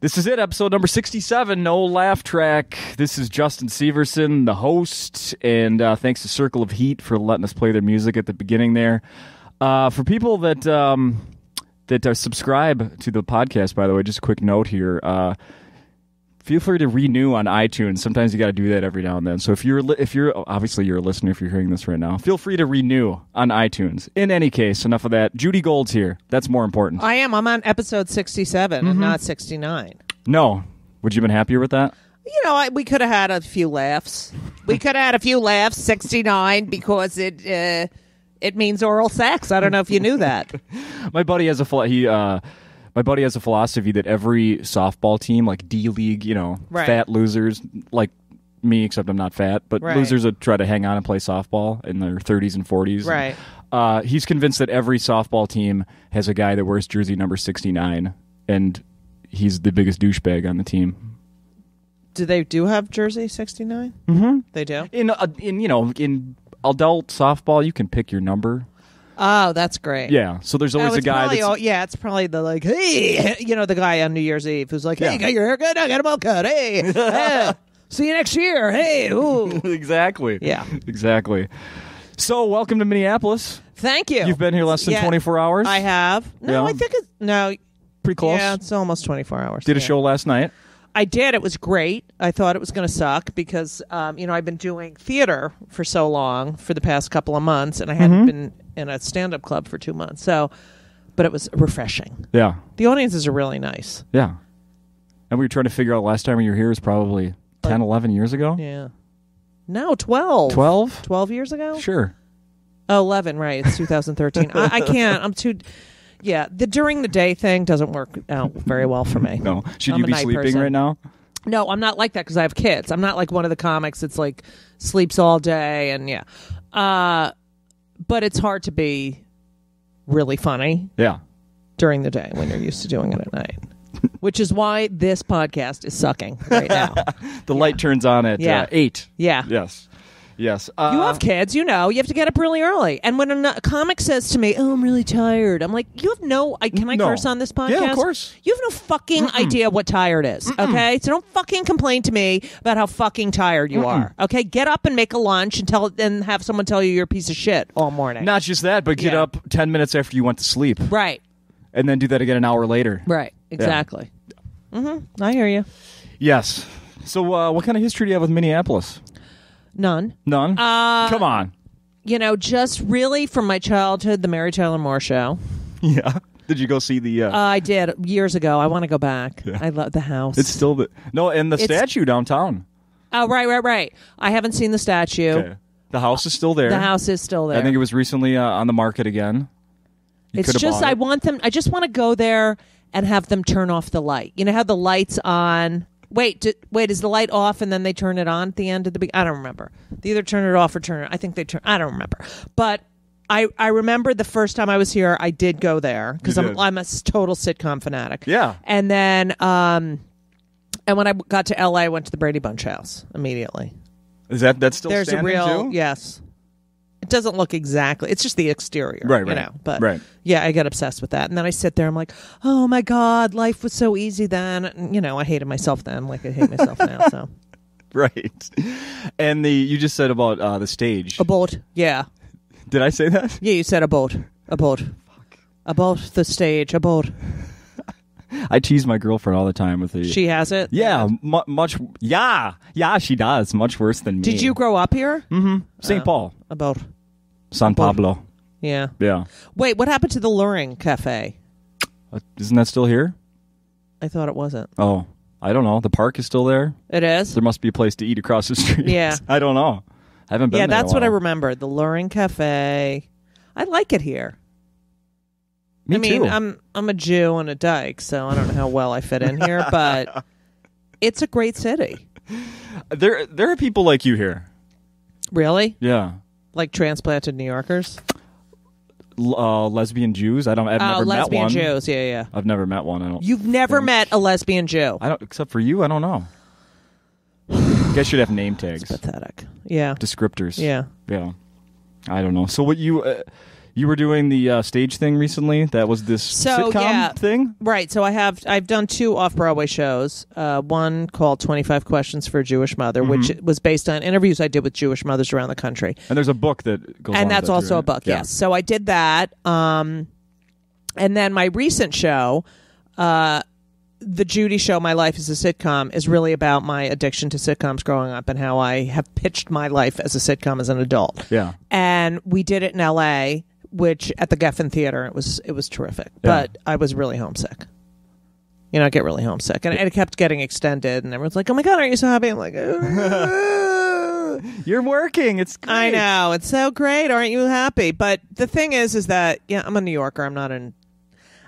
This is it, episode number 67, NoLaughTrack. This is Justin Severson, the host, and thanks to Circle of Heat for letting us play their music at the beginning there. For people that subscribe to the podcast, by the way, just a quick note here. Feel free to renew on iTunes. Sometimes you got to do that every now and then. So if you're obviously you're a listener if you're hearing this right now, feel free to renew on iTunes. In any case, enough of that. Judy Gold's here. That's more important. I am. I'm on episode 67 and not 69. No. Would you have been happier with that? You know, we could have had a few laughs. We could have had a few laughs. 69 because it means oral sex. I don't know if you knew that. My buddy has a philosophy that every softball team, like D-League, Right. fat losers, like me, except I'm not fat, but Right. losers that try to hang on and play softball in their 30s and 40s. Right. He's convinced that every softball team has a guy that wears jersey number 69, and he's the biggest douchebag on the team. Do they have jersey 69? Mm-hmm. They do? In adult softball, you can pick your number. Oh, that's great. Yeah, so there's always a guy that's... it's probably the like, hey, the guy on New Year's Eve who's like, hey, got your hair cut? I got a bowl cut. Hey, see you next year. Hey, ooh. Exactly. Yeah. Exactly. So, welcome to Minneapolis. Thank you. You've been here less than 24 hours? I have. No, Yeah. I think it's... No. Pretty close? Yeah, it's almost 24 hours. Did a show last night? I did. It was great. I thought it was going to suck because, I've been doing theater for so long for the past couple of months, and I hadn't been in a stand-up club for 2 months. But it was refreshing. Yeah. The audiences are really nice. Yeah. And we were trying to figure out last time you were here was probably 10, 11 years ago? Yeah. No, 12. 12? 12 years ago? Sure. Oh, 11, right. It's 2013. I can't. I'm too... Yeah, the during the day thing doesn't work out very well for me. No. Should I'm you a be night sleeping person. right now? No, I'm not like that because I have kids. I'm not like one of the comics that's like sleeps all day and yeah. But it's hard to be really funny Yeah. during the day when you're used to doing it at night. Which is why this podcast is sucking right now. The light turns on at 8. Yeah. Yes. Yes. You have kids, you have to get up really early. And when a comic says to me, "Oh, I'm really tired," I'm like, "You have no... Can I curse on this podcast?" Yeah, of course. You have no fucking idea what tired is, okay? So don't fucking complain to me about how fucking tired you are, okay? Get up and make a lunch and have someone tell you you're a piece of shit all morning. Not just that, but get up 10 minutes after you went to sleep. Right. And then do that again an hour later. Right. Exactly. Yeah. I hear you. Yes. So what kind of history do you have with Minneapolis? None. None? Come on. Just really from my childhood, the Mary Tyler Moore Show. Yeah. Did you go see the... I did years ago. I want to go back. Yeah. I love the house. It's still the... No, and the statue downtown. Oh, right. I haven't seen the statue. Okay. The house is still there. The house is still there. I think it was recently on the market again. It's just I just want to go there and have them turn off the light. You know how the light's on... Wait, is the light off and then they turn it on at the end of the... I don't remember. They either turn it off or turn it... I think they turn... I don't remember. But I remember the first time I was here, I did go there because I'm a total sitcom fanatic. Yeah. And then... and when I got to L.A., I went to the Brady Bunch house immediately. Is that's still There's standing a real... too? Yes. It doesn't look exactly... It's just the exterior. Right. But right. yeah, I got obsessed with that. And then I sit there, I'm like, oh my God, life was so easy then. And, I hated myself then like I hate myself now. So Right. And you just said about the stage. a boat. Yeah. Did I say that? Yeah, you said a boat. A boat. Fuck. About the stage. A boat. I tease my girlfriend all the time with the... She has it? Yeah, much... Yeah, she does. Much worse than me. Did you grow up here? Mm-hmm. St. Paul. A boat. San Pablo. Yeah. Yeah. Wait, what happened to the Luring Cafe? Isn't that still here? I thought it wasn't. Oh, I don't know. The park is still there? It is? There must be a place to eat across the street. Yeah. I don't know. I haven't been there that's in a what I while. remember. The Luring Cafe. I like it here. Me too. I'm a Jew and a dyke, so I don't know how well I fit in here, but it's a great city. There are people like you here. Really? Yeah. Like transplanted New Yorkers? Lesbian Jews. I've never met one. Lesbian Jews. Yeah. I've never met one. You've never met a lesbian Jew? Except for you. I don't know. I guess you'd have name tags. It's pathetic. Yeah. Descriptors. Yeah. Yeah. I don't know. So what you You were doing the stage thing recently. That was this sitcom thing? Right. So I've done 2 off-Broadway shows. One called 25 Questions for a Jewish Mother, which was based on interviews I did with Jewish mothers around the country. And there's a book that goes on. And that's also right? a book, yes. So I did that. And then my recent show, the Judy show, My Life as a Sitcom, is really about my addiction to sitcoms growing up and how I have pitched my life as a sitcom as an adult. Yeah. And we did it in L.A., which at the Geffen Theater, it was terrific. Yeah. But I was really homesick. I get really homesick. And it kept getting extended, and everyone's like, oh my God, aren't you so happy? I'm like, you're working. It's great. I know. It's so great. Aren't you happy? But the thing is that, I'm a New Yorker.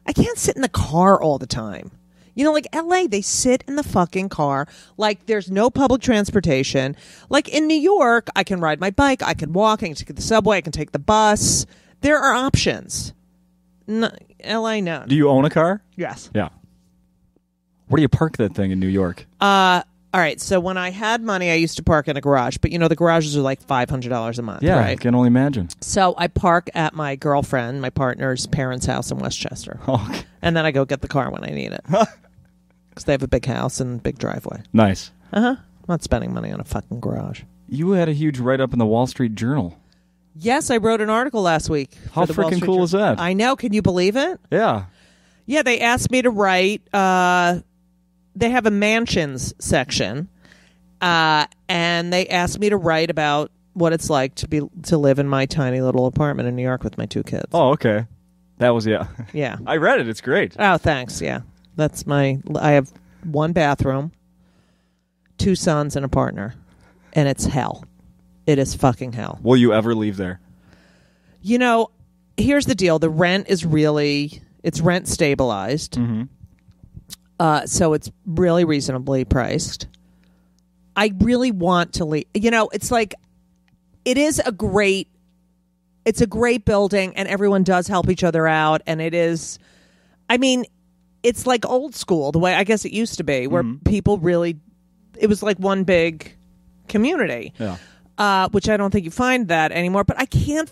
I can't sit in the car all the time. Like LA, they sit in the fucking car. Like there's no public transportation. Like in New York, I can ride my bike, I can walk, I can take the subway, I can take the bus. There are options. LA, no. Do you own a car? Yes. Yeah. Where do you park that thing in New York? All right. So when I had money, I used to park in a garage. But the garages are like $500 a month. Yeah, right? I can only imagine. So I park at my girlfriend, my partner's parents' house in Westchester. Okay. And then I go get the car when I need it. Because they have a big house and big driveway. Nice. I'm not spending money on a fucking garage. You had a huge write-up in the Wall Street Journal. Yes, I wrote an article last week. How freaking cool is that? I know. Can you believe it? Yeah. Yeah, they asked me to write. They have a mansions section, and they asked me to write about what it's like to live in my tiny little apartment in New York with my 2 kids. Oh, okay. That was Yeah. I read it. It's great. Oh, thanks. Yeah, I have 1 bathroom, 2 sons, and a partner, and it's hell. It is fucking hell. Will you ever leave there? Here's the deal. The rent is it's rent stabilized. Mm-hmm. So it's really reasonably priced. I really want to leave. It's like, it's a great building and everyone does help each other out. And it's like old school, the way I guess it used to be, where people really, it was like one big community. Yeah. Which I don't think you find that anymore. But I can't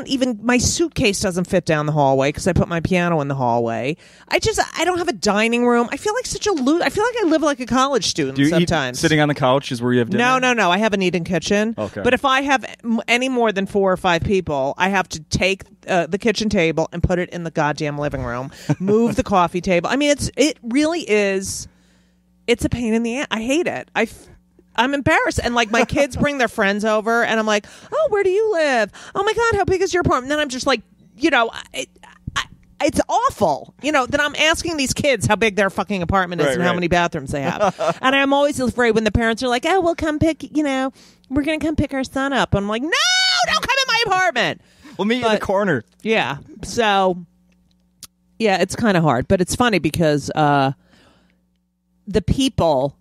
even, my suitcase doesn't fit down the hallway because I put my piano in the hallway. I don't have a dining room. I feel like such a I feel like I live like a college student sometimes. Sitting on the couch is where you have dinner? No. I have an eating kitchen. Okay. But if I have any more than 4 or 5 people, I have to take the kitchen table and put it in the goddamn living room, move the coffee table. It really is, it's a pain in the ass. I hate it. I'm embarrassed. And like my kids bring their friends over and I'm like, oh, where do you live? Oh my God, how big is your apartment? And then I'm just like, it's awful. Then I'm asking these kids how big their fucking apartment is and how many bathrooms they have. And I'm always afraid when the parents are like, oh, we'll come pick, we're going to come pick our son up. I'm like, no, don't come in my apartment. We'll meet you in the corner. Yeah. So, yeah, it's kind of hard. But it's funny because the people...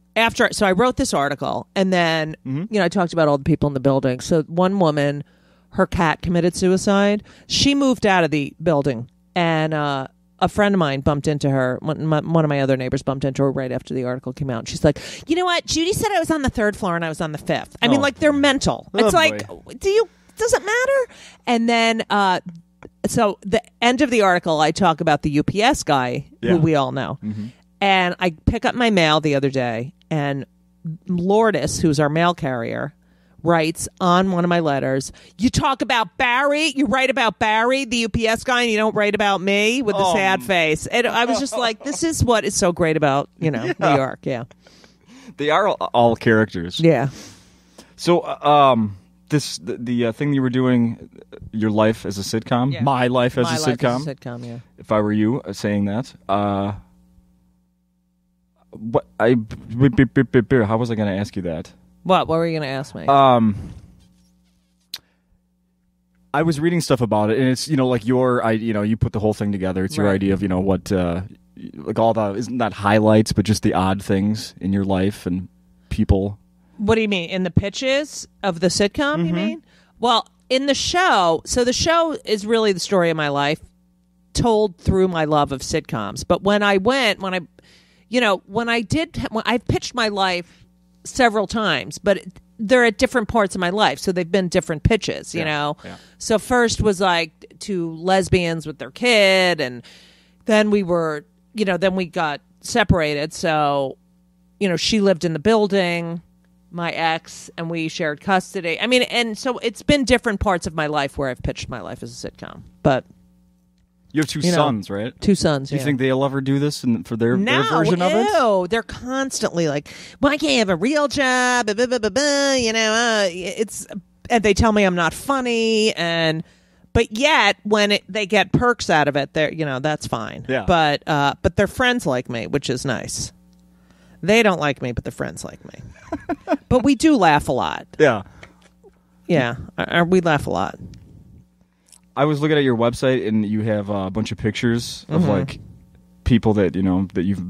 So I wrote this article, and then I talked about all the people in the building. So one woman, her cat committed suicide. She moved out of the building, and a friend of mine bumped into her. One of my other neighbors bumped into her right after the article came out. And she's like, "You know what? Judy said I was on the 3rd floor, and I was on the 5th. I mean, like they're mental. It's like, does it matter?" And then, so the end of the article, I talk about the UPS guy who we all know. Mm-hmm. And I pick up my mail the other day, and Lourdes, who's our mail carrier, writes on one of my letters, you talk about Barry, you write about Barry, the UPS guy, and you don't write about me, with a sad face. And I was just like, this is what is so great about, New York. Yeah. They are all characters. Yeah. So, the thing you were doing, your life as a sitcom, my life as a sitcom, yeah. If I were you saying that, how was I going to ask you that? What were you going to ask me? I was reading stuff about it, and it's like you put the whole thing together. It's your idea of what like all the isn't that highlights, but just the odd things in your life and people. What do you mean in the pitches of the sitcom? Mm-hmm. You mean? Well, in the show, so the show is really the story of my life, told through my love of sitcoms. But I've pitched my life several times, but they're at different parts of my life, so they've been different pitches, you know. Yeah. So first was like two lesbians with their kid, and then we were, then we got separated. So, she lived in the building, my ex, and we shared custody. I mean, and so it's been different parts of my life where I've pitched my life as a sitcom. But you have two sons, right? Two sons. Do you think they'll ever do this for their version of it? No, they're constantly like, "Well, I can't have a real job." Blah, blah, blah, blah, it's, and they tell me I'm not funny, but yet when they get perks out of it, they're that's fine. Yeah. But their friends like me, which is nice. They don't like me, but their friends like me. But we do laugh a lot. Yeah. Yeah, we laugh a lot. I was looking at your website, and you have a bunch of pictures of like people that that you've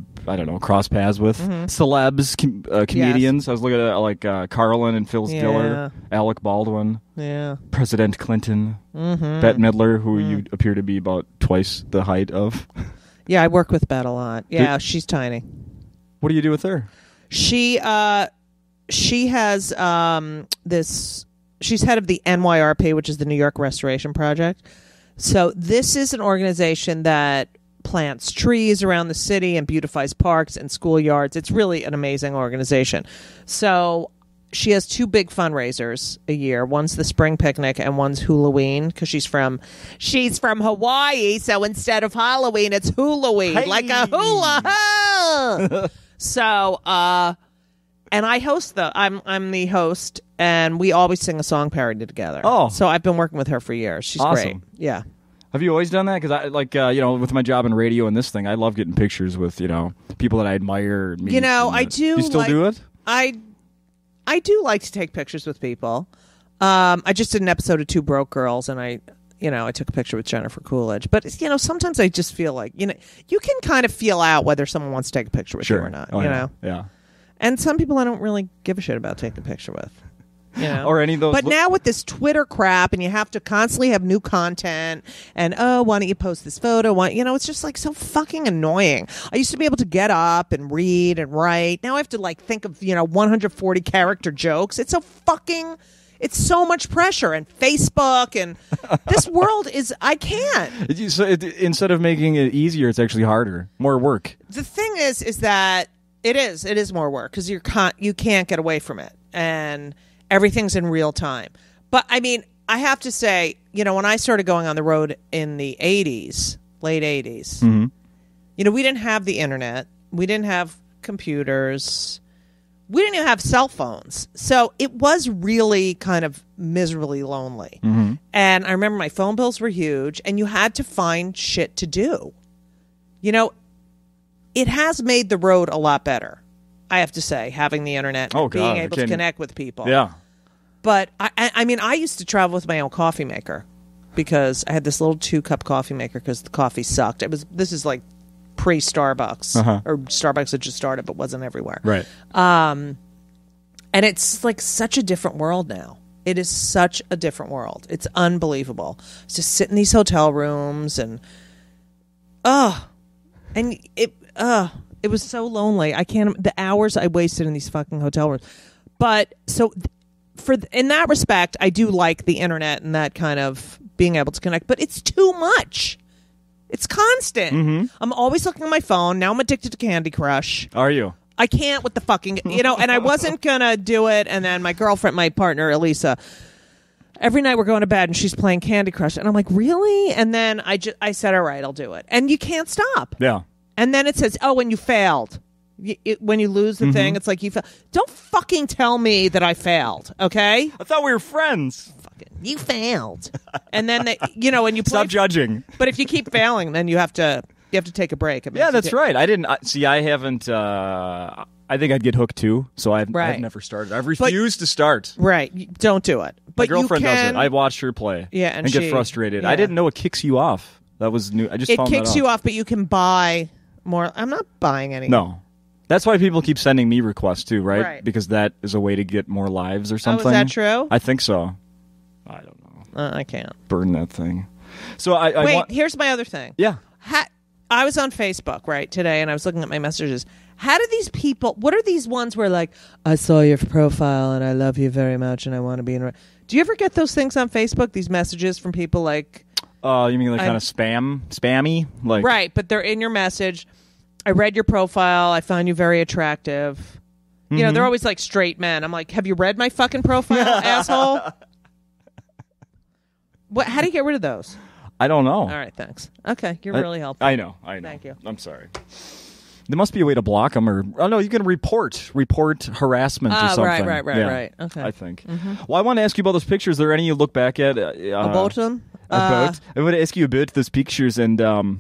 crossed paths with, celebs, comedians. Yes. I was looking at like Carlin and Phyllis Diller, Alec Baldwin, President Clinton, Bette Midler, who you appear to be about twice the height of. Yeah, I work with Bette a lot. Yeah, she's tiny. What do you do with her? She has this. She's head of the NYRP, which is the New York Restoration Project. So this is an organization that plants trees around the city and beautifies parks and schoolyards. It's really an amazing organization. So she has two big fundraisers a year. One's the spring picnic and one's Halloween, because she's from Hawaii. So instead of Halloween, it's Halloween, like a hula. So, and I host I'm the host, and we always sing a song parody together. Oh. So I've been working with her for years. She's awesome. Great. Yeah. Have you always done that? Because I, with my job in radio and this thing, I love getting pictures with, people that I admire. And meet, I do. You still do it? I do like to take pictures with people. I just did an episode of Two Broke Girls, and I took a picture with Jennifer Coolidge. But, sometimes I just feel like, you can kind of feel out whether someone wants to take a picture with you or not, Yeah. And some people I don't really give a shit about taking a picture with. Or any of those. But now with this Twitter crap, and you have to constantly have new content, and why don't you post this photo? It's just like so fucking annoying. I used to be able to get up and read and write. Now I have to think of 140 character jokes. It's so much pressure, and Facebook, and this world is. I can't. Instead of making it easier, it's actually harder, more work. The thing is that it is more work, because you can't get away from it, and everything's in real time. But I mean, I have to say, when I started going on the road in the 80s, late 80s, we didn't have the internet. We didn't have computers. We didn't even have cell phones. So it was really kind of miserably lonely. And I remember my phone bills were huge, and you had to find shit to do. It has made the road a lot better, I have to say, having the internet, and being able to connect with people. Yeah. But I mean, I used to travel with my own coffee maker, because I had this little 2-cup coffee maker because the coffee sucked. This is like pre-Starbucks, or Starbucks had just started but wasn't everywhere. Right. And it's like such a different world now. It is such a different world. It's unbelievable. Just sit in these hotel rooms, and it was so lonely. I can't. The hours I wasted in these fucking hotel rooms. But so, in that respect, I do like the internet and that kind of being able to connect. But it's too much. It's constant. I'm always looking at my phone. Now I'm addicted to Candy Crush. Are you? I can't with the fucking And I wasn't gonna do it. And then my girlfriend, my partner Elisa, every night we're going to bed and she's playing Candy Crush, and I'm like, really? And then I said, all right, I'll do it. And you can't stop. Yeah. And then it says, oh, when you failed. When you lose the thing, it's like you failed. Don't fucking tell me that I failed, okay? I thought we were friends. You failed. And then, when you play... Stop judging. But if you keep failing, then you have to take a break. Yeah, that's right. I didn't... I haven't... I think I'd get hooked, too. So I've never started. I've refused to start. Right. Don't do it. But my girlfriend does it. I watched her play. Yeah, and get frustrated. Yeah. I didn't know it kicks you off. That was new. I just found that out. It kicks you off, but you can buy more. I'm not buying anything. No. That's why people keep sending me requests, too, right? Because that is a way to get more lives or something. Oh, is that true? I think so. I don't know. I can't. Burn that thing. So Wait, here's my other thing. Yeah. I was on Facebook, right, today, and I was looking at my messages. How do these people? What are these ones where like I saw your profile and I love you very much and I want to be in? Do you ever get those things on Facebook? These messages from people like? You mean like kind of spammy? Like right, but they're in your message. I read your profile. I found you very attractive. You know, they're always like straight men. I'm like, have you read my fucking profile, asshole? What? How do you get rid of those? I don't know. All right, thanks. Okay, you're really helpful. I know. Thank you. I'm sorry. There must be a way to block them, or no, you can report harassment or something. Right. Okay. I think. Well, I want to ask you about those pictures. Are there any you look back at? About them? I want to ask you about those pictures, and are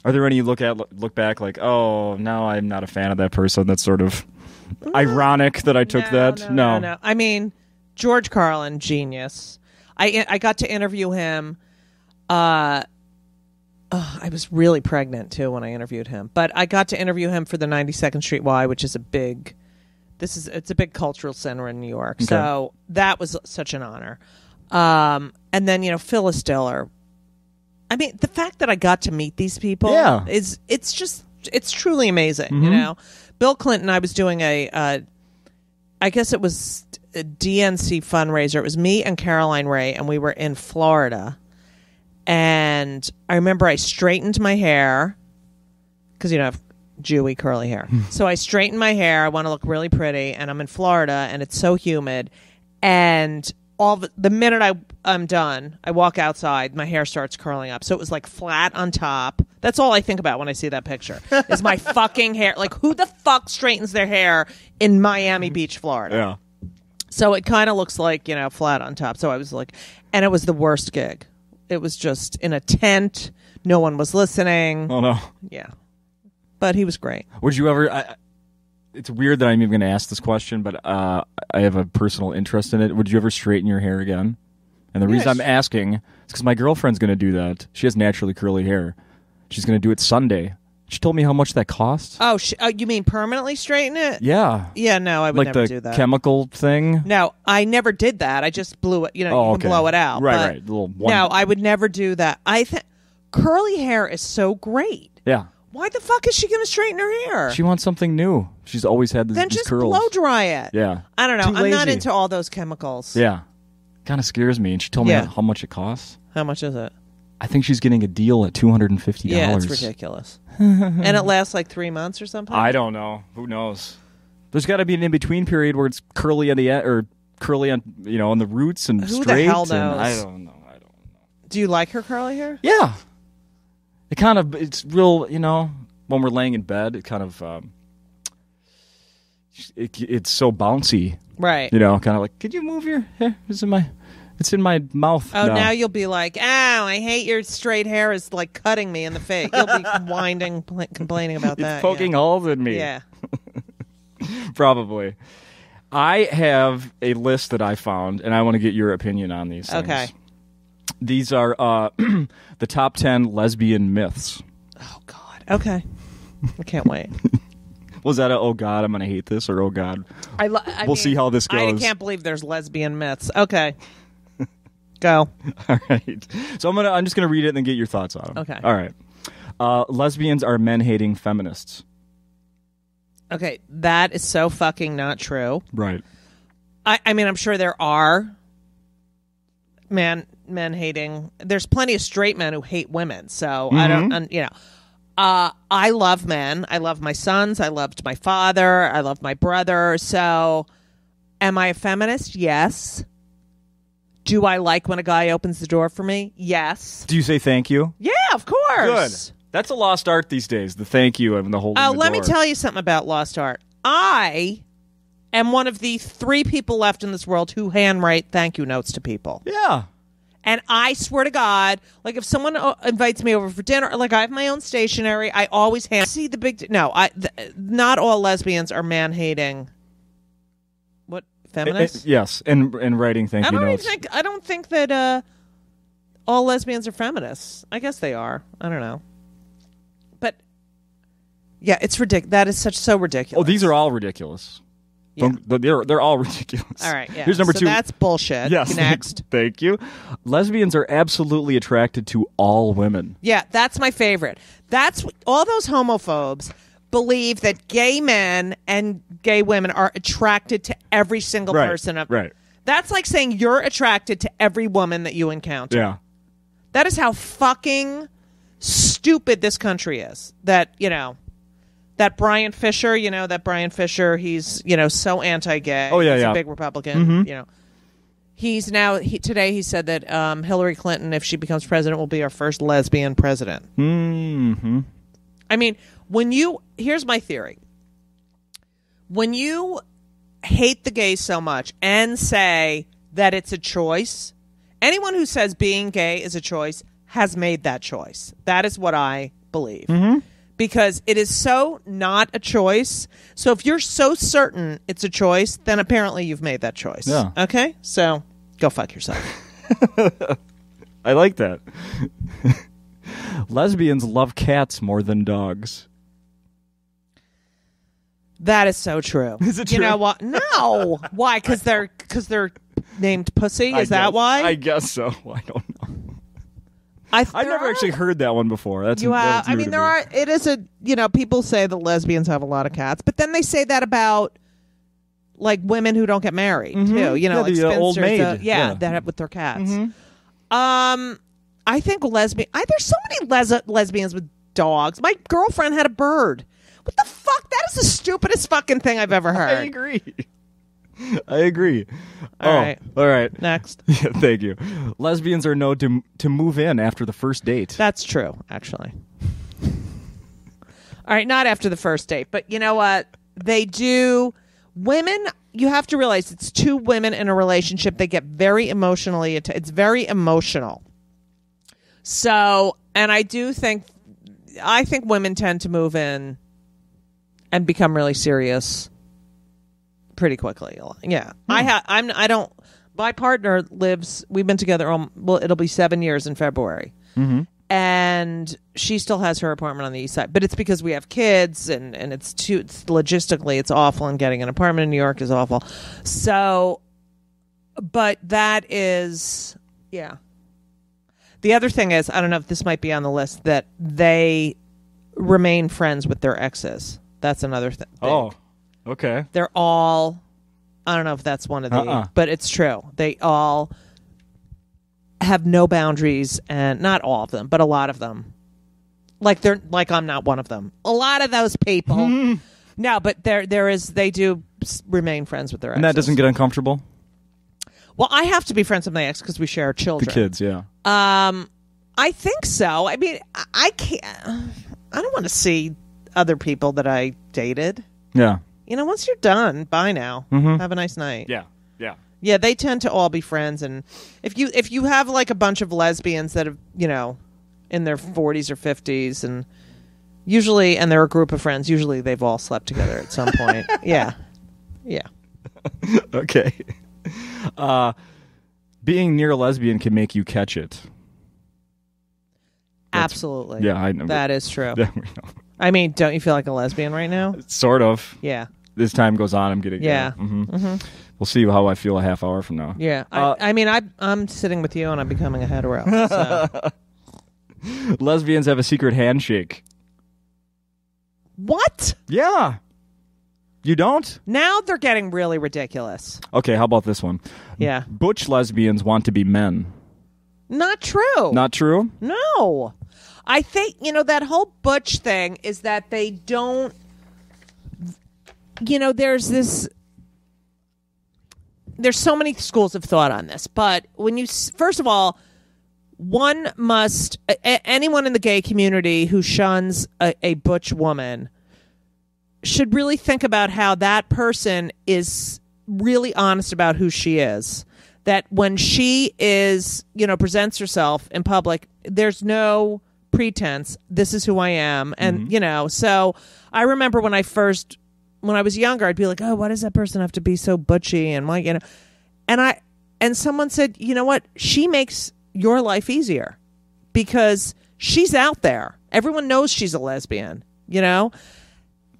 there any you look back like, oh, no, I'm not a fan of that person? That's sort of ironic that I took that. No. I mean, George Carlin, genius. I got to interview him. I was really pregnant too when I interviewed him, but I got to interview him for the 92nd Street Y, which is it's a big cultural center in New York. Okay. So that was such an honor. And then, Phyllis Diller. I mean, the fact that I got to meet these people it's truly amazing. Bill Clinton, I was doing I guess it was a DNC fundraiser. It was me and Caroline Ray, and we were in Florida. And I remember I straightened my hair because, I have Jewy curly hair. So I straightened my hair. I want to look really pretty. And I'm in Florida and it's so humid. And the minute I'm done, I walk outside, my hair starts curling up. So it was like flat on top. That's all I think about when I see that picture is my fucking hair. Like, who the fuck straightens their hair in Miami Beach, Florida? Yeah. So it kind of looks like, flat on top. So I was like, and it was the worst gig. It was just in a tent. No one was listening. Oh, no. Yeah. But he was great. Would you ever... it's weird that I'm even going to ask this question, but I have a personal interest in it. Would you ever straighten your hair again? And the reason I'm asking is because my girlfriend's going to do that. She has naturally curly hair. She's going to do it Sunday. She told me how much that costs. Oh, you mean permanently straighten it? Yeah. Yeah, no, I would never do that. Like the chemical thing? No, I never did that. I just blew it. You can blow it out. Right. No, I would never do that. I think curly hair is so great. Yeah. Why the fuck is she going to straighten her hair? She wants something new. She's always had these curls. Then just blow dry it. Yeah. I don't know. I'm not into all those chemicals. Yeah. Kind of scares me. And she told me how much it costs. How much is it? I think she's getting a deal at $250. Yeah, it's ridiculous. And it lasts like 3 months or something? I don't know. Who knows? There's got to be an in-between period where it's curly on the end, or curly on, on the roots and Who straight. Who the hell knows? I don't know. Do you like her curly hair? Yeah. It's real, when we're laying in bed, it kind of, it's so bouncy. Right. Kind of like, could you move your hair? It's in my mouth. Oh, now you'll be like, I hate your straight hair is like cutting me in the face. You'll be complaining about that. It's poking holes in me. Yeah. Probably. I have a list that I found, and I want to get your opinion on these things. Okay. These are the top 10 lesbian myths. Oh, God. Okay. I can't wait. Was that oh, God, I'm going to hate this, or oh, God, we'll see how this goes. I can't believe there's lesbian myths. Okay. Go. All right. So I'm just going to read it and then get your thoughts on them. Okay. All right. Lesbians are men-hating feminists. Okay. That is so fucking not true. Right. I mean, I'm sure there are men hating. There's plenty of straight men who hate women. So I don't, I love men. I love my sons. I loved my father. I love my brother. So am I a feminist? Yes. Do I like when a guy opens the door for me? Yes. Do you say thank you? Yeah, of course. Good. That's a lost art these days, the thank you and the holding the door. Let me tell you something about lost art. I am one of the 3 people left in this world who handwrite thank you notes to people. Yeah. And I swear to God, like if someone invites me over for dinner, like I have my own stationery, I always see the big... not all lesbians are man-hating. What? Feminists? Yes, and writing thank you notes. I don't think that all lesbians are feminists. I guess they are. I don't know. But yeah, it's ridiculous. That is so ridiculous. Oh, these are all ridiculous. Yeah. They're all ridiculous. All right, yeah. Here's number 2. That's bullshit. Yes. Next. Thank you. Lesbians are absolutely attracted to all women. Yeah, that's my favorite. That's all those homophobes. believe that gay men and gay women are attracted to every single person. Right. That's like saying you're attracted to every woman that you encounter. Yeah. That is how fucking stupid this country is. That Brian Fisher, he's, so anti-gay. Oh, yeah, he's yeah. a big Republican, He's now, today he said that Hillary Clinton, if she becomes president, will be our first lesbian president. Mm-hmm. I mean, here's my theory. When you hate the gays so much and say that it's a choice, anyone who says being gay is a choice has made that choice. That is what I believe. Mm-hmm. Because it is so not a choice. So if you're so certain it's a choice, then apparently you've made that choice. Yeah. Okay? So go fuck yourself. I like that. Lesbians love cats more than dogs. That is so true. Is it true? You know what? No. Why? Because they're named Pussy? Is that why? I guess so. I don't know. I've never actually heard that one before. That's I mean, it is people say that lesbians have a lot of cats, but then they say that about like women who don't get married too. Like the old maid. That have with their cats. Mm-hmm. I think there's so many lesbians with dogs. My girlfriend had a bird. What the fuck? That is the stupidest fucking thing I've ever heard. I agree. All right. All right. Next. Yeah, thank you. Lesbians are known to move in after the first date. That's true, actually. All right, not after the first date, but you know what? They do. Women, you have to realize it's two women in a relationship. They get very emotionally. It's very emotional. So, and I think women tend to move in and become really serious pretty quickly. Yeah. My partner we've been together, it'll be 7 years in February. Mm-hmm. And she still has her apartment on the east side. But it's because we have kids and it's logistically, it's awful. And getting an apartment in New York is awful. So, but that is, yeah. The other thing is, I don't know if this might be on the list, that they remain friends with their exes. That's another thing. Oh, okay. They're all, I don't know if that's one of the, but it's true. They all have no boundaries, and not all of them, but a lot of them. I'm not one of them. A lot of those people. No, but they do remain friends with their exes. And that doesn't get uncomfortable? Well, I have to be friends with my ex because we share children. The kids, yeah. I think so. I mean, I can't. I don't want to see other people that I dated. Yeah. Once you're done, bye now. Mm-hmm. Have a nice night. Yeah. Yeah. Yeah, they tend to all be friends, and if you have like a bunch of lesbians that have, in their 40s or 50s, and they're a group of friends, usually they've all slept together at some point. Yeah. Yeah. Okay. Being near a lesbian can make you catch it. Absolutely. Yeah, I know. That is true. Yeah, we know. I mean, don't you feel like a lesbian right now? Sort of. Yeah. As time goes on, I'm getting Mm-hmm. We'll see how I feel a half hour from now. Yeah. I'm sitting with you and I'm becoming a hetero. So. Lesbians have a secret handshake. What? Yeah. You don't? Now they're getting really ridiculous. Okay, how about this one? Yeah. Butch lesbians want to be men. Not true. Not true? No. I think, that whole butch thing is that they don't, there's so many schools of thought on this, but first of all, one must, anyone in the gay community who shuns a butch woman should really think about how that person is really honest about who she is. That when she is, presents herself in public, there's no pretense. This is who I am. And, so I remember when I was younger, I'd be like, oh, why does that person have to be so butchy? And why, and someone said, you know what? She makes your life easier because she's out there. Everyone knows she's a lesbian, And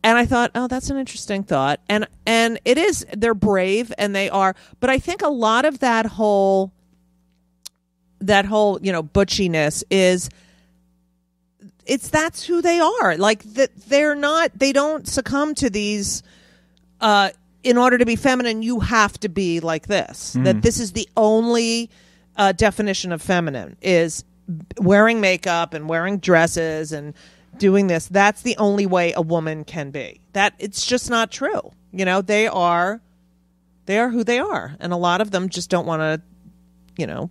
I thought, oh, that's an interesting thought. And it is, they're brave and they are, but I think a lot of that whole, butchiness is that's who they are. Like they don't succumb to these. In order to be feminine, you have to be like this. That this is the only definition of feminine is wearing makeup and wearing dresses and doing this. That's the only way a woman can be. That it's just not true. You know, they are who they are, and a lot of them just don't want to, you know,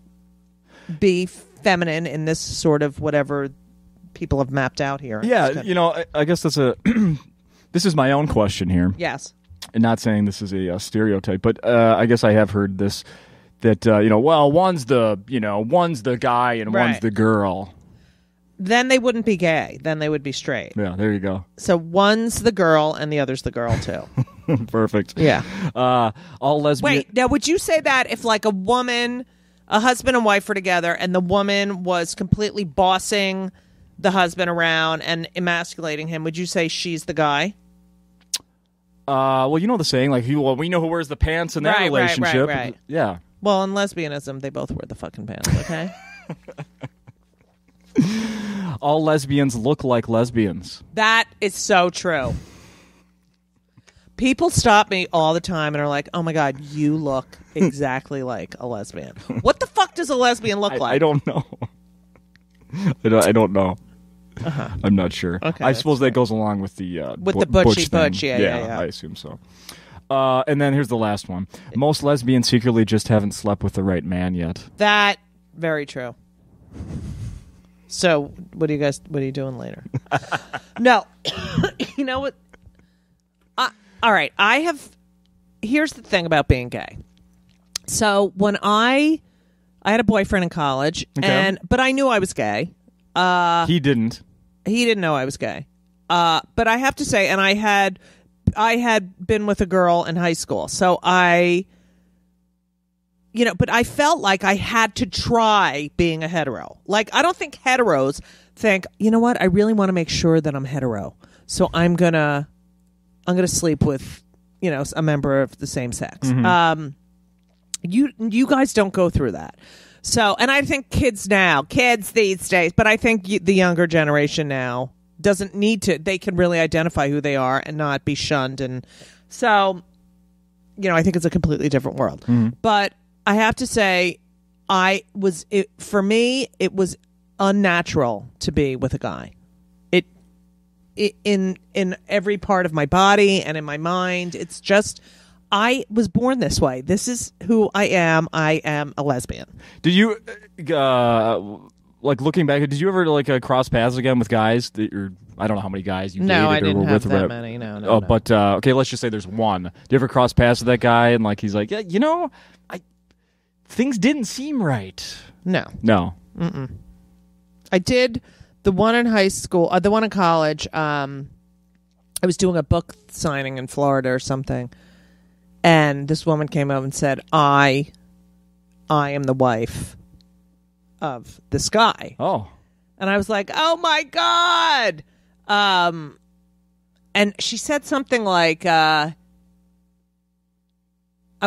be feminine in this sort of whatever people have mapped out here. Yeah, you know, I guess that's this is my own question here. Yes. And not saying this is a stereotype, but I guess I have heard this, that, you know, well, one's the guy and one's the girl. Then they wouldn't be gay. Then they would be straight. Yeah, there you go. So one's the girl and the other's the girl, too. Perfect. Yeah. All lesbian... Wait, now would you say that if like a husband and wife were together and the woman was completely bossing the husband around and emasculating him, would you say she's the guy? Well, you know the saying, like, we know who wears the pants in that relationship. Right. Yeah. Well, in lesbianism, they both wear the fucking pants, okay? All lesbians look like lesbians. That is so true. People stop me all the time and are like, oh my God, you look exactly like a lesbian. What the fuck does a lesbian look like? I don't know. I don't know. Uh-huh. I'm not sure. Okay, I suppose that goes along with the the butchy butch. Yeah. I assume so. And then here's the last one. Most lesbians secretly just haven't slept with the right man yet. That very true. So, what are you doing later? No, you know what? All right, here's the thing about being gay. So when I had a boyfriend in college, but I knew I was gay. He didn't. He didn't know I was gay. But I have to say, and I had been with a girl in high school, so but I felt like I had to try being a hetero. Like, I don't think heteros think, you know what, I really want to make sure that I'm hetero, so I'm gonna sleep with, you know, a member of the same sex. Mm-hmm. You guys don't go through that. So, and I think kids these days, but I think the younger generation now doesn't need to. They can really identify who they are and not be shunned. And so, you know, I think it's a completely different world. Mm-hmm. But I have to say, for me, it was unnatural to be with a guy. In every part of my body and in my mind, it's just, I was born this way. This is who I am. I am a lesbian. Did you, like, looking back, did you ever cross paths again with guys that I don't know how many guys you dated I didn't or were have with? That many. No. But okay, let's just say there's one. Do you ever cross paths with that guy and like he's like, yeah, you know, things didn't seem right. No. Mm-mm. I did. The one in high school, the one in college, I was doing a book signing in Florida or something, and this woman came over and said, I am the wife of this guy. Oh. And I was like, oh my God. And she said something like, I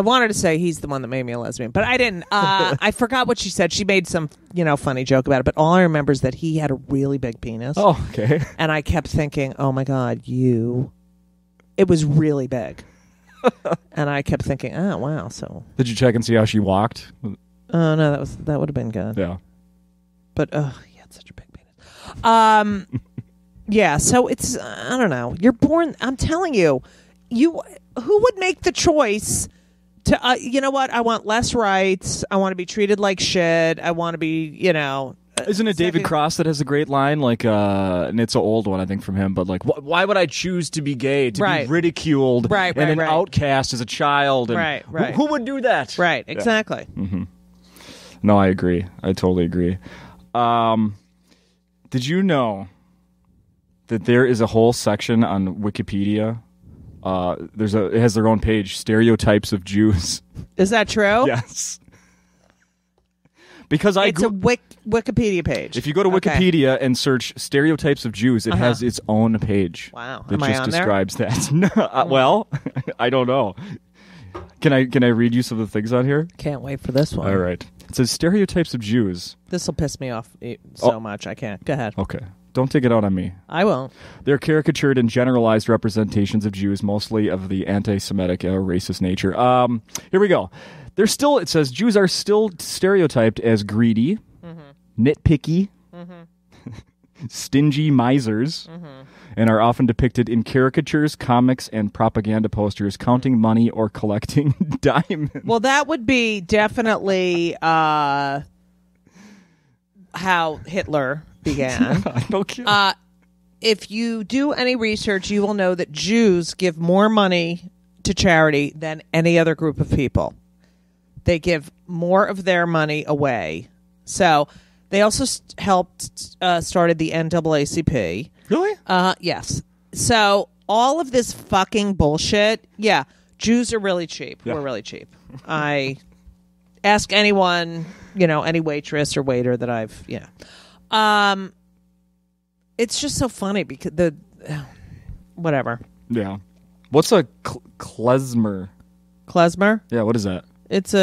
wanted to say he's the one that made me a lesbian, but I didn't. I forgot what she said. She made some, funny joke about it, but all I remember is that he had a really big penis. Oh, okay. And I kept thinking, oh my God, it was really big. And I kept thinking, oh, wow. So did you check and see how she walked? Oh, no, that would have been good. Yeah. But, he had such a big penis. Yeah, so it's, I don't know. You're born, I'm telling you, who would make the choice to, you know what? I want less rights. I want to be treated like shit. I want to be, Isn't it David Cross that has a great line? Like, and it's an old one, I think, from him. But like, why would I choose to be gay? To be ridiculed and an outcast as a child? And right. Who would do that? Right. Exactly. Yeah. Mm-hmm. No, I agree. I totally agree. Did you know that there is a whole section on Wikipedia? It has their own page, Stereotypes of Jews. Is that true? Yes. Because it's a Wikipedia page. If you go to Wikipedia and search Stereotypes of Jews, it has its own page. Wow. That Am I on describes that. No, well, I don't know. Can I read you some of the things on here? Can't wait for this one. All right. It says Stereotypes of Jews. This will piss me off so much. I can't. Go ahead. Okay. Don't take it out on me. I won't. They're caricatured and generalized representations of Jews, mostly of the anti-Semitic or racist nature. Here we go. It says, Jews are still stereotyped as greedy, nitpicky, stingy misers, and are often depicted in caricatures, comics, and propaganda posters, counting money or collecting diamonds. Well, that would be definitely how Hitler began. No kidding. If you do any research, you will know that Jews give more money to charity than any other group of people. They give more of their money away. So they also started the NAACP. Really? Yes. So all of this fucking bullshit, yeah, Jews are really cheap. Yeah. We're really cheap. I ask anyone, any waitress or waiter that I've, it's just so funny because whatever. Yeah. What's a klezmer? Klezmer? Yeah, what is that? It's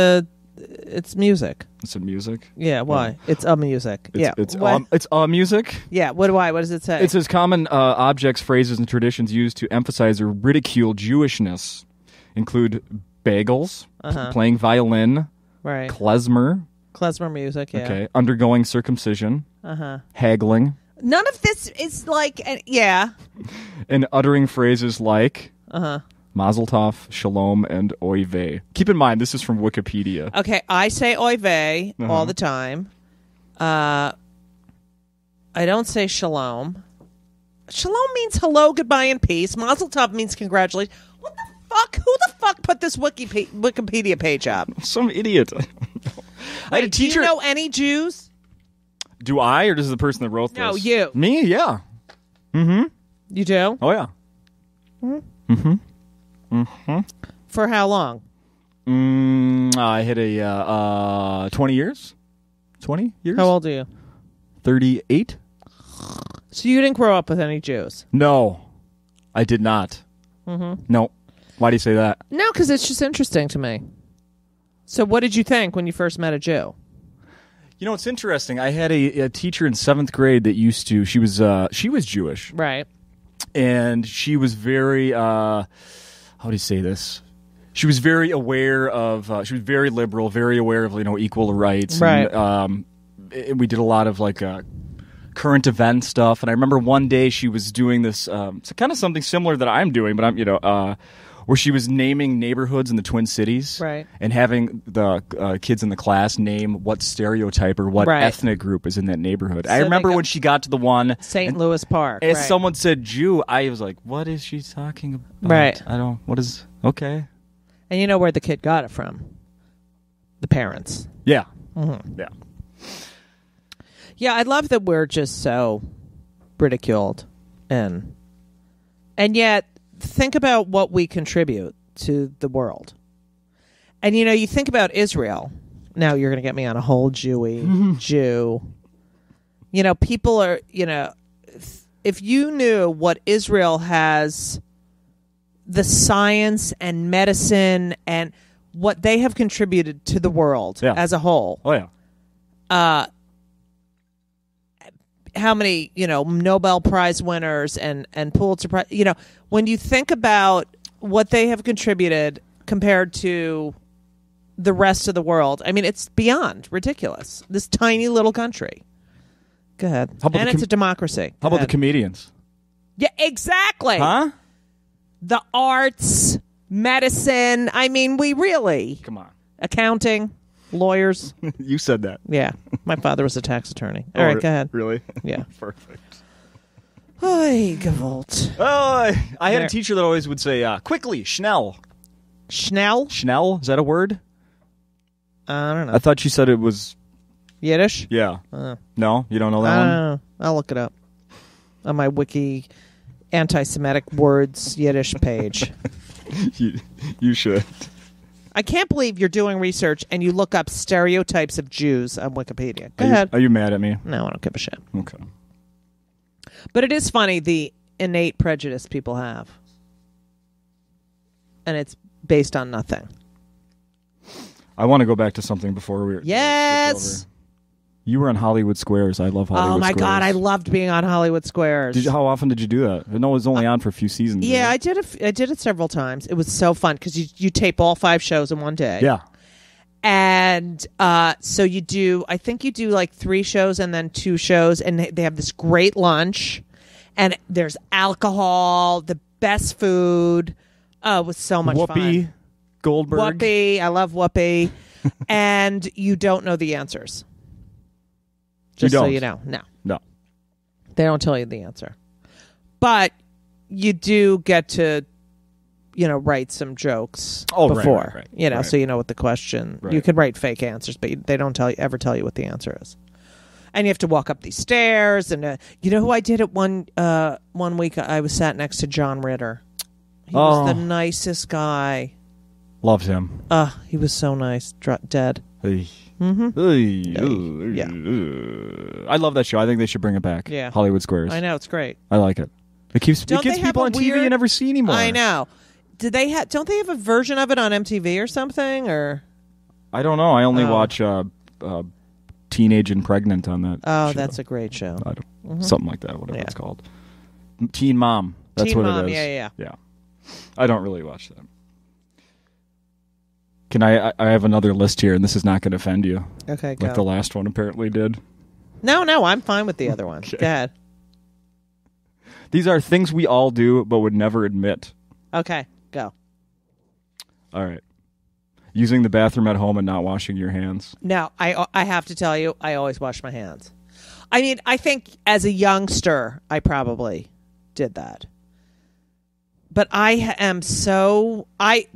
music. It's a music? Yeah, why? It's a music. It's a music? Yeah, what does it say? It says common objects, phrases, and traditions used to emphasize or ridicule Jewishness include bagels, playing violin, right? klezmer music, yeah. Okay, undergoing circumcision, haggling. None of this is like, and uttering phrases like Mazel Tov, Shalom, and Oy vey. Keep in mind, this is from Wikipedia. Okay, I say Oy vey all the time. I don't say Shalom. Shalom means hello, goodbye, and peace. Mazel Tov means congratulations. What the fuck? Who the fuck put this Wikipedia page up? Some idiot. I had a teacher. Do you know any Jews? Do I, or does the person that wrote this? No, you. Me? Yeah. Mm-hmm. You do? Oh, yeah. Mm-hmm. Mm-hmm. For how long? I hit a 20 years. 20 years? How old are you? 38. So you didn't grow up with any Jews? No, I did not. No. Why do you say that? No, because it's just interesting to me. So what did you think when you first met a Jew? It's interesting. I had a teacher in 7th grade that used to, she was Jewish. Right. And she was very, how do you say this? She was very aware of, she was very liberal, very aware of, equal rights. Right. And, we did a lot of, current event stuff. And I remember one day she was doing this, it's kind of something similar that I'm doing, but I'm, where she was naming neighborhoods in the Twin Cities. Right. And having the kids in the class name what stereotype or what ethnic group is in that neighborhood. So I remember when she got to the one... St. Louis Park. As someone said Jew, I was like, what is she talking about? Right. Okay. And you know where the kid got it from? The parents. Yeah. Mm-hmm. Yeah. Yeah, I love that we're just so ridiculed. And yet... think about what we contribute to the world. And, you think about Israel. Now you're going to get me on a whole Jew. People are, if you knew what Israel has, the science and medicine and what they have contributed to the world as a whole. Oh, yeah. How many, Nobel Prize winners and Pulitzer Prize, when you think about what they have contributed compared to the rest of the world, I mean, it's beyond ridiculous. This tiny little country. Go ahead. And it's a democracy. How about the comedians? Yeah, exactly. Huh? The arts, medicine. I mean, we really. Come on. Accounting. Lawyers. You said that. Yeah. My father was a tax attorney. All right, go ahead. Really? Yeah. Perfect. Oy, Gewalt. Oh, I had a teacher that always would say, quickly, schnell. Schnell? Schnell? Is that a word? I don't know. I thought you said it was... Yiddish? Yeah. No? You don't know that one? I don't know. I'll look it up on my wiki anti-Semitic words Yiddish page. You should. I can't believe you're doing research and you look up stereotypes of Jews on Wikipedia. Go ahead. Are you mad at me? No, I don't give a shit. Okay. But it is funny, the innate prejudice people have. And it's based on nothing. I want to go back to something before we... Yes! You were on Hollywood Squares. I love Hollywood Squares. Oh, my God. I loved being on Hollywood Squares. How often did you do that? I know it was only on for a few seasons. Yeah, I did it several times. It was so fun because you tape all 5 shows in one day. Yeah. And so you do, I think you do like 3 shows and then 2 shows. And they have this great lunch. And there's alcohol, the best food. Oh, it was so much fun. Whoopi Goldberg. Whoopi. I love Whoopi. And you don't know the answers. Just so you know. No. They don't tell you the answer. But you do get to, write some jokes before. Right. So you know what the question. Right. You could write fake answers, but they don't ever tell you what the answer is. And you have to walk up these stairs. And you know who I did it one week? I was sat next to John Ritter. He was the nicest guy. Loved him. He was so nice. Dead. Hey. Mm-hmm. Yeah. I love that show. I think they should bring it back. Yeah. Hollywood Squares. I know, it's great. I like it. It gets people on TV you never see anymore. I know. Don't they have a version of it on MTV or something? Or I don't know. I only watch Teenage and Pregnant on that. Oh, that's a great show. Something like that, whatever it's called. Teen Mom. That's what it is. Yeah. I don't really watch that. Can I have another list here, and this is not going to offend you. Okay, go. Like the last one apparently did. No, I'm fine with the other one. Okay. Go ahead. These are things we all do but would never admit. Okay, go. All right. Using the bathroom at home and not washing your hands. No, I have to tell you, I always wash my hands. I mean, I think as a youngster, I probably did that. But the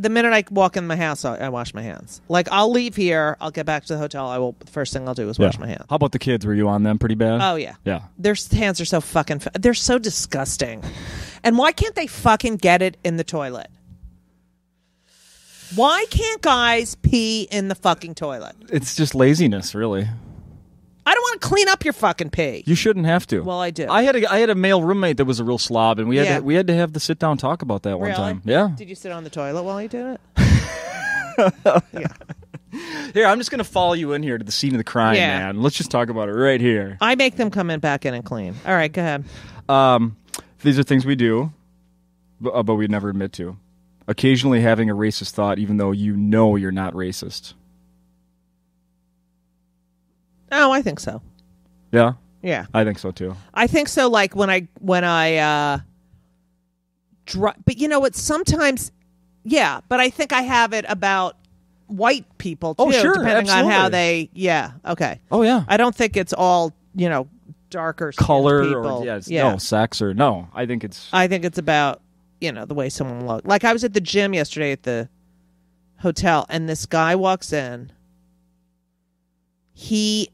minute I walk in my house, I wash my hands. Like, I'll leave here, I'll get back to the hotel, the first thing I'll do is wash my hands. How about the kids? Were you on them pretty bad? Oh, yeah. Yeah. Their hands are so fucking, they're so disgusting. And why can't they fucking get it in the toilet? Why can't guys pee in the fucking toilet? It's just laziness, really. I don't want to clean up your fucking pee. You shouldn't have to. Well, I do. I had a male roommate that was a real slob, and we had to have the sit down talk about that one time. Yeah. Did you sit on the toilet while you did it? Yeah. Here, I'm just going to follow you in here to the scene of the crime, man. Let's just talk about it right here. I make them come back in and clean. All right, go ahead. These are things we do, but we never admit to. Occasionally having a racist thought, even though you know you're not racist. Oh, I think so. Yeah? Yeah. I think so, too. I think so, like, when I but you know what, sometimes, yeah, but I think I have it about white people, too. Oh, sure, depending absolutely. on how they, okay. Oh, yeah. I don't think it's all, darker color people. Or, no, sex or, no. I think it's about, the way someone looks. Like, I was at the gym yesterday at the hotel, and this guy walks in. He,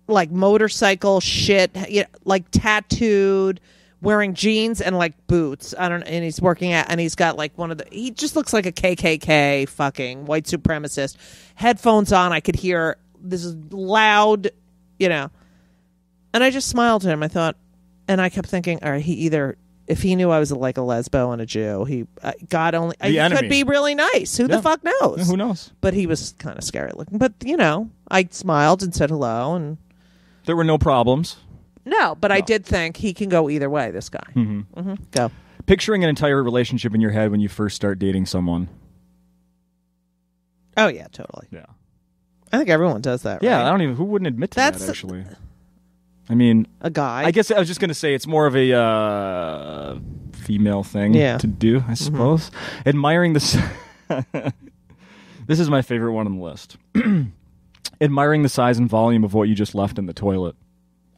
like, motorcycle shit, like, tattooed, wearing jeans and, like, boots. And he's working out, and he's got, like, he just looks like a KKK fucking white supremacist. Headphones on, I could hear this is loud, And I just smiled to him. I thought, and I kept thinking, all right, if he knew I was like a lesbo and a Jew, he could be really nice. Who the fuck knows? Yeah, who knows? But he was kind of scary looking. But, I smiled and said hello. And there were no problems. No, but I did think he can go either way, this guy. Mm-hmm. Mm-hmm. Go. Picturing an entire relationship in your head when you first start dating someone. Oh, yeah, totally. Yeah. I think everyone does that, right? Yeah, who wouldn't admit to that, actually? I mean, a guy. I guess I was just going to say it's more of a female thing to do, I suppose. Mm-hmm. Admiring this. This is my favorite one on the list. Admiring the size and volume of what you just left in the toilet.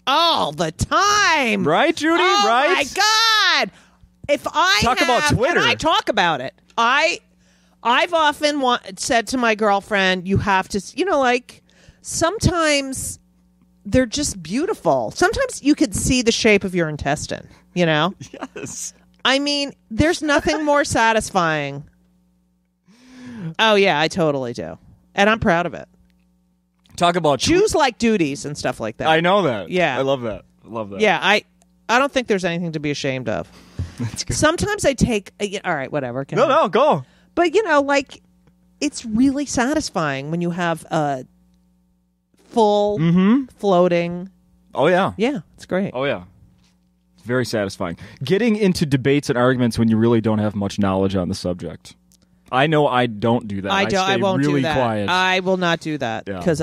All the time. Right, Judy? Oh, right? My God. If I talk about Twitter. And I talk about it. I've often said to my girlfriend, you have to, like, sometimes they're just beautiful. Sometimes you could see the shape of your intestine, Yes. I mean, there's nothing more satisfying. Oh, yeah, I totally do. And I'm proud of it. Talk about Jews like Judys and stuff like that. I know that. Yeah. I love that. Yeah, I don't think there's anything to be ashamed of. That's good. Sometimes I take... all right, whatever. No, go. But, like, it's really satisfying when you have a full floating. Oh, yeah. Yeah, it's great. Oh, yeah. It's very satisfying. Getting into debates and arguments when you really don't have much knowledge on the subject. I know I don't do that. I won't really do that. Quiet. I will not do that because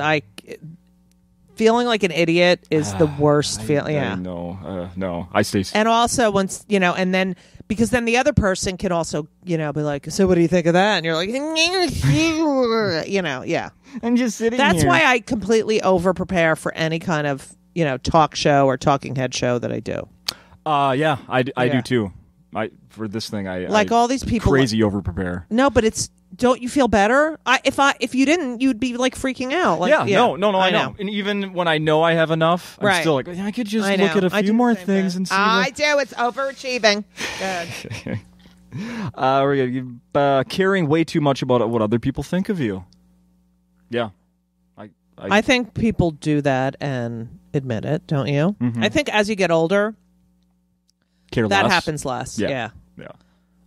feeling like an idiot is the worst feeling. Yeah. No. I stay. And also once, and then because then the other person can also, be like, so what do you think of that? And you're like, yeah. I'm just sitting That's here. why I completely over prepare for any kind of, talk show or talking head show that I do. Yeah, I do too. For this thing, all these people crazy over prepare. No, but don't you feel better? If you didn't, you'd be like freaking out. Like, no, I know. And even when I know I have enough, I'm still like, I could just look at a few more things and see. I do. It's overachieving. Good. We're gonna caring way too much about what other people think of you. Yeah, I think people do that and admit it, don't you? Mm-hmm. I think as you get older, that happens less. Yeah.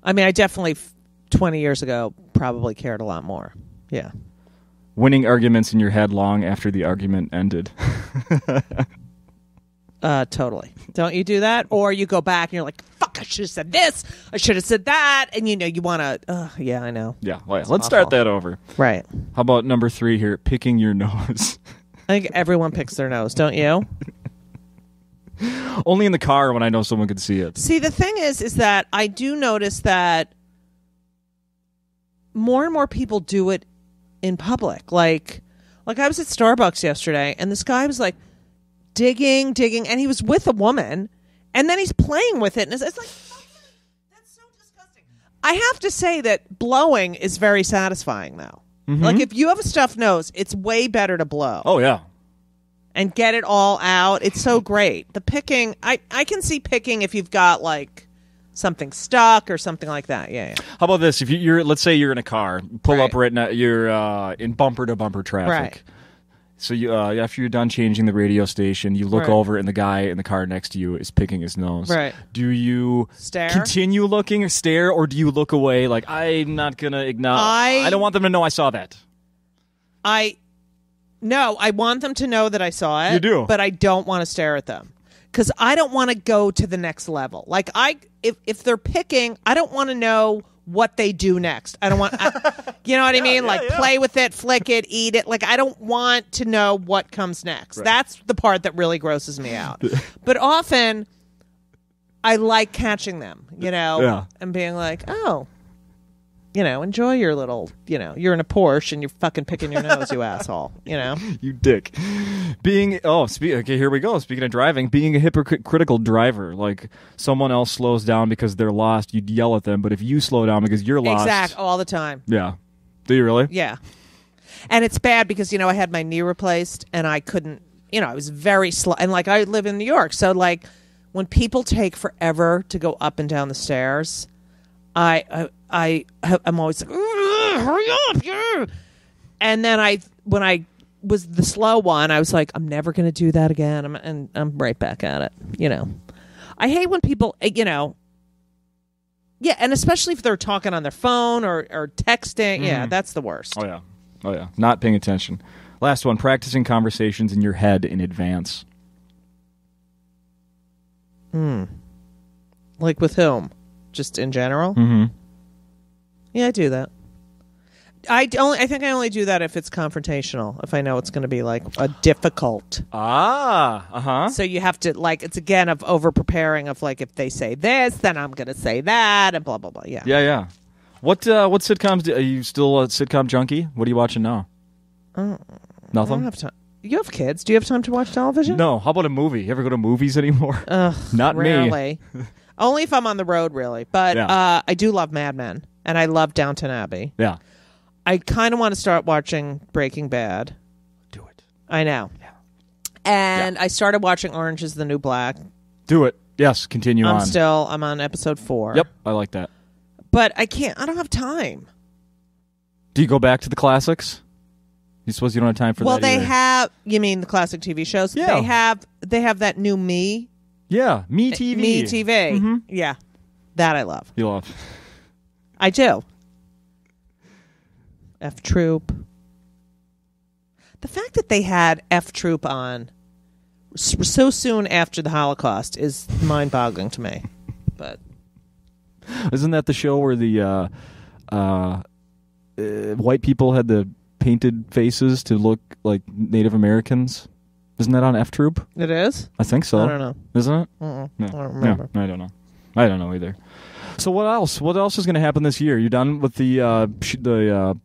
I mean, I definitely 20 years ago probably cared a lot more. Yeah. Winning arguments in your head long after the argument ended. Totally. Don't you do that? Or you go back and you're like, fuck, I should have said this. I should have said that. And you want to, yeah, I know. Yeah. Well, let's start that over. Right. How about number 3 here, picking your nose? I think everyone picks their nose, don't you? Only in the car when I know someone could see it. See, the thing is that I do notice that more and more people do it in public. Like I was at Starbucks yesterday, and this guy was like digging, and he was with a woman, and then he's playing with it, and it's like, that's so disgusting. I have to say that blowing is very satisfying, though. Mm-hmm. Like, if you have a stuffed nose, it's way better to blow. Oh, yeah. And get it all out. It's so great. The picking, I can see picking if you've got like something stuck or something like that. Yeah. How about this? If let's say you're in a car, pull up right now, you're in bumper to bumper traffic. Right. So you after you're done changing the radio station, you look over and the guy in the car next to you is picking his nose. Right. Do you stare? Continue looking or stare, or do you look away like, I'm not going to acknowledge? I don't want them to know I saw that. No, I want them to know that I saw it. You do. But I don't want to stare at them. Because I don't want to go to the next level. Like, if they're picking, I don't want to know what they do next. I don't want, you know what I mean? Play with it, flick it, eat it. Like, I don't want to know what comes next. Right. That's the part that really grosses me out. But often, I like catching them, and being like, oh. Enjoy your little, you're in a Porsche and you're fucking picking your nose, you asshole, You dick. Okay, here we go. Speaking of driving, being a hypocritical driver, like someone else slows down because they're lost, you'd yell at them, but if you slow down because you're lost. Exactly, all the time. Yeah. Do you really? Yeah. And it's bad because, I had my knee replaced and I couldn't, I was very slow. And I live in New York. So when people take forever to go up and down the stairs, I'm always like, hurry up, yeah. And then when I was the slow one, I was like, I'm never going to do that again. I'm right back at it. I hate when people, yeah, and especially if they're talking on their phone or texting. Mm. Yeah, that's the worst. Oh yeah, not paying attention. Last one, practicing conversations in your head in advance. Like with whom? Just in general? Mm-hmm. Yeah, I do that. I think I only do that if it's confrontational, if I know it's going to be a difficult. So you have to it's again of over preparing of if they say this, then I'm going to say that, and blah blah blah. Yeah. What sitcoms? Are you still a sitcom junkie? What are you watching now? Nothing. I don't have time. You have kids. Do you have time to watch television? No. How about a movie? You ever go to movies anymore? Not rarely. Me. Only if I'm on the road, really. But I do love Mad Men, and I love Downton Abbey. Yeah. I kind of want to start watching Breaking Bad. Do it. I know. Yeah. And I started watching Orange is the New Black. Do it. Yes, continue on. I'm on episode 4. Yep, I like that. But I don't have time. Do you go back to the classics? You suppose you don't have time for that? Well, they have, you mean the classic TV shows? Yeah. They have that new Me. Yeah, Me TV. Me TV. Mm-hmm. Yeah. That I love. You love. I do. F Troop. The fact that they had F Troop on so soon after the Holocaust is mind-boggling to me. But isn't that the show where the white people had the painted faces to look like Native Americans? Isn't that on F Troop? It is? I think so. I don't know. Isn't it? No. I don't No, remember. I don't know. I don't know either. So what else? What else is going to happen this year? You done with the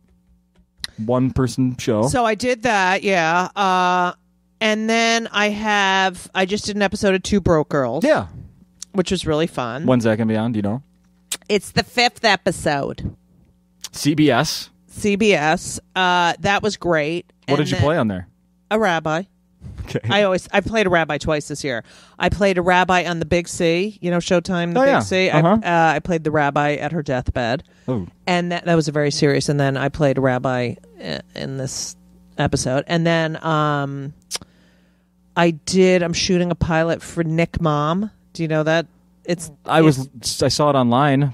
one-person show? So I did that, yeah. And then I just did an episode of Two Broke Girls. Yeah. Which was really fun. When's that going to be on? Do you know? It's the 5th episode. CBS. That was great. What did you play on there? A rabbi. Okay. I played a rabbi twice this year. I played a rabbi on the Big C, Showtime, the Big C. I played the rabbi at her deathbed. Oh. And that was a very serious. And then I played a rabbi in this episode. And then I'm shooting a pilot for Nick Mom. Do you know that? I saw it online.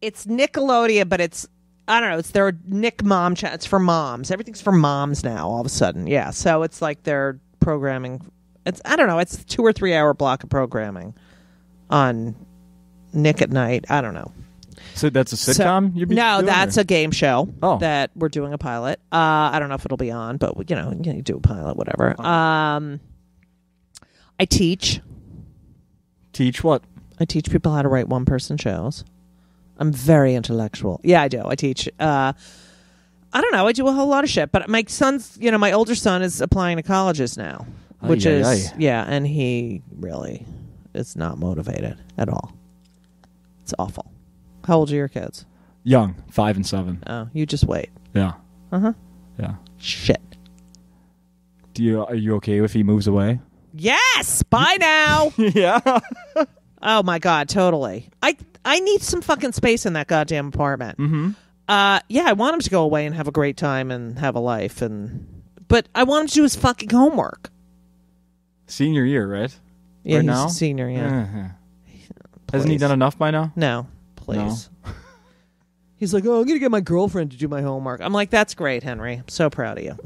It's Nickelodeon, but it's, I don't know, it's their Nick Mom channel. It's for moms. Everything's for moms now, all of a sudden. Yeah, so it's like they're programming. I don't know, it's a 2 or 3 hour block of programming on Nick at Night. I don't know. So that's a sitcom? No, that's a game show that we're doing a pilot. I don't know if it'll be on, but you do a pilot, whatever. I teach. Teach what? I teach people how to write one-person shows. I'm very intellectual. Yeah, I do. I teach. I don't know. I do a whole lot of shit. But my son's, my older son is applying to colleges now, and he really is not motivated at all. It's awful. How old are your kids? Young, 5 and 7. Oh, you just wait. Yeah. Yeah. Shit. Are you okay if he moves away? Yes. Bye now. Yeah. Oh my God, totally. I need some fucking space in that goddamn apartment. Mm-hmm. Yeah, I want him to go away and have a great time and have a life, but I want him to do his fucking homework. Senior year, right? Yeah, right he's now? a senior. Yeah. Uh-huh. Hasn't he done enough by now? No, please. No. He's like, I'm gonna get my girlfriend to do my homework. I'm like, that's great, Henry. I'm so proud of you.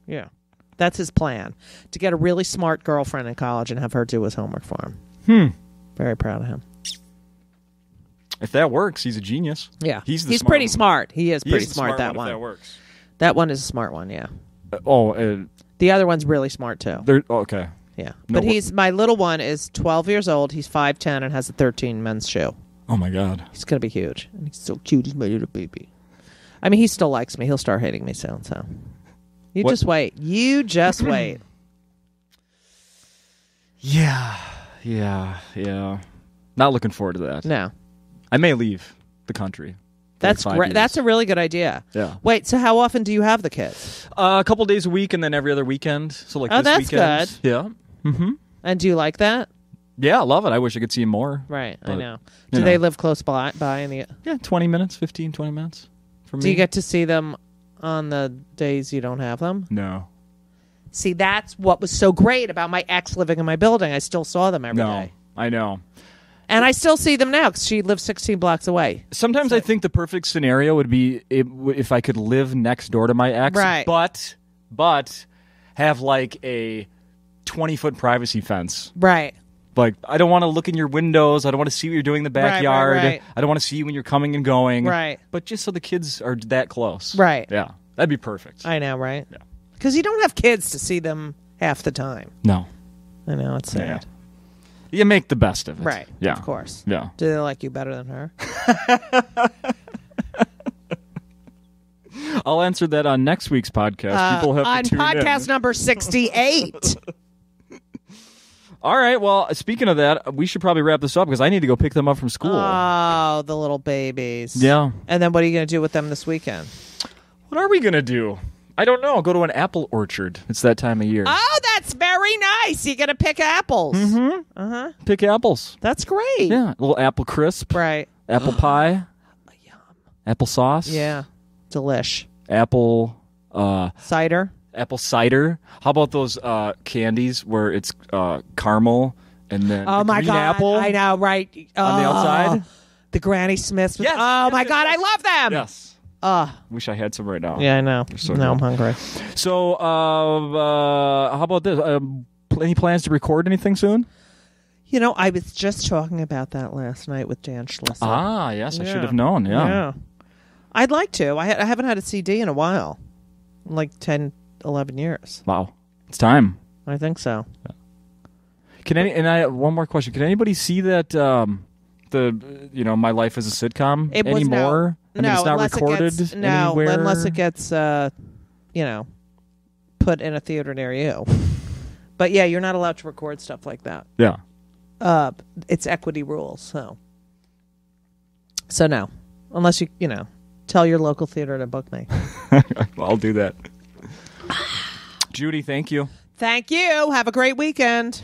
Yeah, that's his plan, to get a really smart girlfriend in college and have her do his homework for him. Very proud of him. If that works, he's a genius. Yeah, he's pretty smart. He is pretty smart. That one. If that works. That one is a smart one. Yeah. The other one's really smart too. Okay. Yeah, but my little one is 12 years old. He's 5'10" and has a 13 men's shoe. Oh my God. He's gonna be huge. And he's so cute. He's my little baby. I mean, he still likes me. He'll start hating me soon. So just wait. You just wait. Yeah. Not looking forward to that. No. I may leave the country. That's great. That's a really good idea. Yeah. Wait, so how often do you have the kids? A couple days a week and then every other weekend. So this that's weekend. Good. Yeah. Mm-hmm. And do you like that? Yeah, I love it. I wish I could see him more. Right, I know. Do they live close by in the... Yeah, 20 minutes, 15, 20 minutes for me. Do you get to see them on the days you don't have them? No. See, that's what was so great about my ex living in my building. I still saw them every day. I know. And I still see them now because she lives 16 blocks away. Sometimes I think the perfect scenario would be if I could live next door to my ex, right. but have like a 20-foot privacy fence. Right. Like, I don't want to look in your windows. I don't want to see what you're doing in the backyard. Right. I don't want to see you when you're coming and going. Right. But just so the kids are that close. Right. Yeah. That'd be perfect. I know, right? Yeah. Because you don't have kids to see them half the time. No. I know, it's sad. Yeah. You make the best of it. Right. Yeah. Of course. Yeah. Do they like you better than her? I'll answer that on next week's podcast. People have to tune in. On podcast number 68. All right. Well, speaking of that, we should probably wrap this up because I need to go pick them up from school. Oh, the little babies. Yeah. And then what are you going to do with them this weekend? What are we going to do? I don't know. Go to an apple orchard. It's that time of year. Oh, that's very nice. You're going to pick apples. Mm-hmm. Uh-huh. Pick apples. That's great. Yeah. A little apple crisp. Right. Apple pie. Yum. Apple sauce. Yeah. Delish. Apple... cider. Apple cider. How about those candies where it's caramel and then green apple? I know, right. On the outside? The Granny Smiths. Yes. Oh, my God. I love them. Yes. Wish I had some right now. Yeah, I know. So now good. I'm hungry. So, how about this? Any plans to record anything soon? I was just talking about that last night with Dan Schlesser. Ah, yes, I should have known. Yeah. I'd like to. I haven't had a CD in a while, like 10, 11 years. Wow, it's time. I think so. Yeah. One more question. Can anybody see that My Life as a Sitcom anymore? No, it's not recorded anywhere? Unless it gets put in a theater near you. But yeah, you're not allowed to record stuff like that. Yeah. It's equity rules, so no. Unless you tell your local theater to book me. I'll do that. Judy, thank you. Thank you. Have a great weekend.